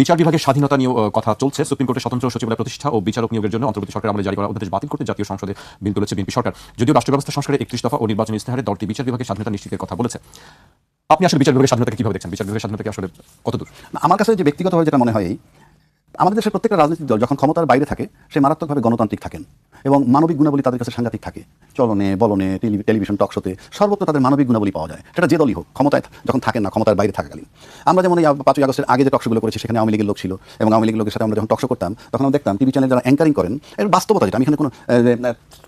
বিচার বিভাগের স্বাধীনতা নিয়ে কথা চলছে। সুপ্রিম কোর্টের স্বতন্ত্র সচিবালয় প্রতিষ্ঠা ও বিচারক নিয়োগের জন্য অন্তর্বর্তী সরকার আমলে জারি করা অধ্যাদেশ বাতিল করতে জাতীয় সংসদে বিল তুলেছে বিএনপি সরকার। যদিও রাষ্ট্র ব্যবস্থা সংস্কারের 31 দফা ও নির্বাচনী ইস্তেহারে দলটি বিচার বিভাগের স্বাধীনতা নিশ্চিতের কথা বলেছে। আপনি আসলে বিচার বিভাগের স্বাধীনতাকে কিভাবে দেখছেন? বিচার বিভাগের স্বাধীনতাকে আসলে কতদূর? আমার কাছে যে ব্যক্তিগতভাবে যেটা মনে হয়, আমাদের দেশের প্রত্যেকটা রাজনৈতিক দল যখন ক্ষমতার বাইরে থাকে সে মারাত্মকভাবে গণতান্ত্রিক থাকেন এবং মানবিক গুণাবলী তাদের কাছে সাংঘাতিক থাকে। চলনে বলনে টেলিভিশন টক শোতে সর্বত্র তাদের মানবিক গুণাবলী পাওয়া যায়, সেটা যে দলই হোক, ক্ষমতায় যখন থাকেন না, ক্ষমতার বাইরে থাকাকালীন। আমরা যেমন এই 5ই আগস্টের আগে যে টকশোগুলো করেছি সেখানে আওয়ামী লীগের লোক ছিল এবং আওয়ামী লীগের লোকের সাথে আমরা যখন টকশো করতাম তখন আমরা দেখতাম টিভি চ্যানেল যারা অ্যাঙ্কারিং করেন, এর বাস্তবতা যেটা, আমি এখানে কোনো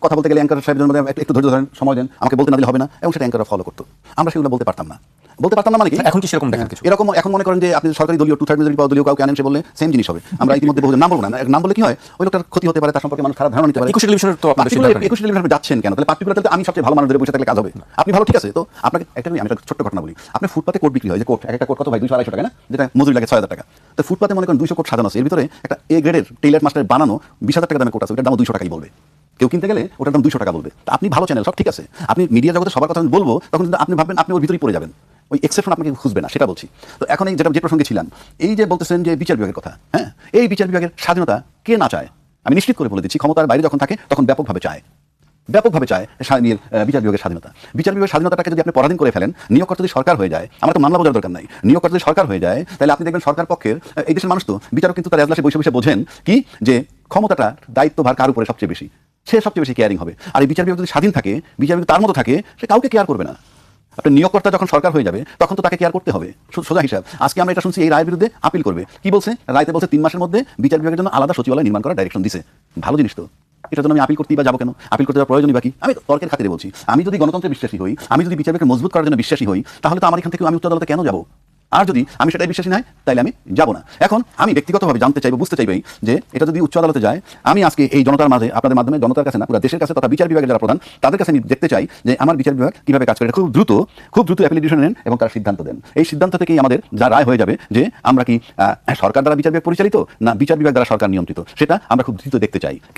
কথা বলতে গেলে অ্যাঙ্কার সাহেবের মধ্যে একটু ধৈর্য ধরেন, সময় দেন, আমাকে বলতে না দিলে হবে না, এবং সেটা অ্যাঙ্কাররা ফলো করতো। আমরা সেগুলো বলতে পারতাম না মানে কি এখন কি সেরকম দেখেন কিছু? এরকম এখন মনে করেন যে আপনি সরকারি দলীয় 2/3 মেজরিটি পাওয়া দলীয় কাউকে আনেন, সে বললে সেম জিনিস হবে। আমরা ইতিমধ্যে বহু নাম বলবো না, নাম বলে কি হয়, ওই লোকটার ক্ষতি হতে পারে, তার সম্পর্কে মানুষ খারাপ ধারণা নিতে পারে। 21 টেলিভিশনের তো আপনি 21 টেলিভিশনে যাচ্ছেন কেন? তাহলে পার্টিকুলার আমি সবচেয়ে ভালো মানুষদের বসে থাকলে কাজ হবে। আপনি ভালো, ঠিক আছে, তো আপনাকে আমি একটা ছোট্ট ঘটনা বলি। আপনি ফুটপাতে কোট বিক্রি হয়, যে কোট, একটা কোট কত ভাই, 200-250 টাকা না, যেটা মজুরি লাগে 6000 টাকা। তো ফুটপাতে মনে করেন 200 কোট সাজানো আছে, এর ভিতরে একটা এ গ্রেডের টেইলার মাস্টার বানানো 20,000 টাকা দামের কোট আছে, ওটার দাম 200 টাকাই বলবে। কেউ কিনতে গেলে ওটার দাম 200 টাকা বলবে। তো আপনি ভালো চ্যানেল, সব ঠিক আছে, আপনি মিডিয়া জগতে সবার কথা বলবো, তখন কিন্তু আপনি ভাববেন আপনি ওর ভিতরেই পড়ে যাবেন, ওই এক্সেপশন আপনাকে খুঁজবে না, সেটা বলছি। তো এখন এই যে প্রসঙ্গে ছিলাম, এই যে বলতেছেন যে বিচার বিভাগের কথা, হ্যাঁ, এই বিচার বিভাগের স্বাধীনতা কে না চায়? আমি নিশ্চিত করে বলে দিচ্ছি, ক্ষমতার বাইরে যখন থাকে তখন ব্যাপকভাবে চায় বিচার বিভাগের স্বাধীনতা। বিচার বিভাগের স্বাধীনতাটাকে যদি আপনি পরাধীন করে ফেলেন, নিয়োগকর্তা যদি সরকার হয়ে যায়, আমার তো মামলা বোঝার দরকার নাই, নিয়োগকর্তা যদি সরকার হয়ে যায়, তাহলে আপনি দেখবেন সরকার পক্ষের এই দেশের মানুষ তো বিচারক কিন্তু তার এজলাসে বসে বসে বোঝেন কি, যে ক্ষমতাটা দায়িত্বভার কার উপরে সবচেয়ে বেশি, সে সবচেয়ে বেশি কেয়ারিং হবে। আর এই বিচার বিভাগ যদি স্বাধীন থাকে, বিচার বিভাগ তার মতো থাকে, সে কাউকে কেয়ার করবে না। আপনি নিয়োগকর্তা যখন সরকার হয়ে যাবে তখন তো তাকে কেয়ার করতে হবে, সোজা হিসাব। আজকে আমরা এটা শুনছি, এই রায়ের বিরুদ্ধে আপিল করবে। কি বলছে রায়তে? বলছে 3 মাসের মধ্যে বিচার বিভাগের জন্য আলাদা সচিবালয় নির্মাণ করার ডাইরেকশন দিছে। ভালো জিনিস তো, এটার জন্য আমি আপিল করতেই বা যাবো কেন? আপিল করতে যাওয়ার প্রয়োজনই বাকি? আমি তর্কের খাতিরে বলছি, আমি যদি গণতন্ত্রে বিশ্বাসী হই, আমি যদি বিচার বিভাগকে মজবুত করার জন্য বিশ্বাসী হই, তাহলে তো আমার এখান থেকে আমি উচ্চ আদালতে কেন যাবো? আর যদি আমি সেটাই বিশ্বাসী নাই, তাহলে আমি যাবো না। এখন আমি ব্যক্তিগতভাবে জানতে চাইবো, বুঝতে চাইবই যে এটা যদি উচ্চ আদালতে যায়, আমি আজকে এই জনতার মাঝে, আপনাদের মাধ্যমে জনতার কাছে না, পুরো দেশের কাছে তথা বিচার বিভাগের যারা প্রধান, তাদের কাছে আমি দেখতে চাই যে আমার বিচার বিভাগ কিভাবে কাজ করে। খুব দ্রুত অ্যাপিল ডিসিশন নেন এবং তারা সিদ্ধান্ত দেন। এই সিদ্ধান্ত থেকেই আমাদের যা রায় হয়ে যাবে যে আমরা কি সরকার দ্বারা বিচার বিভাগ পরিচালিত না বিচার বিভাগ দ্বারা সরকার নিয়ন্ত্রিত, সেটা আমরা খুব দ্রুত দেখতে চাই।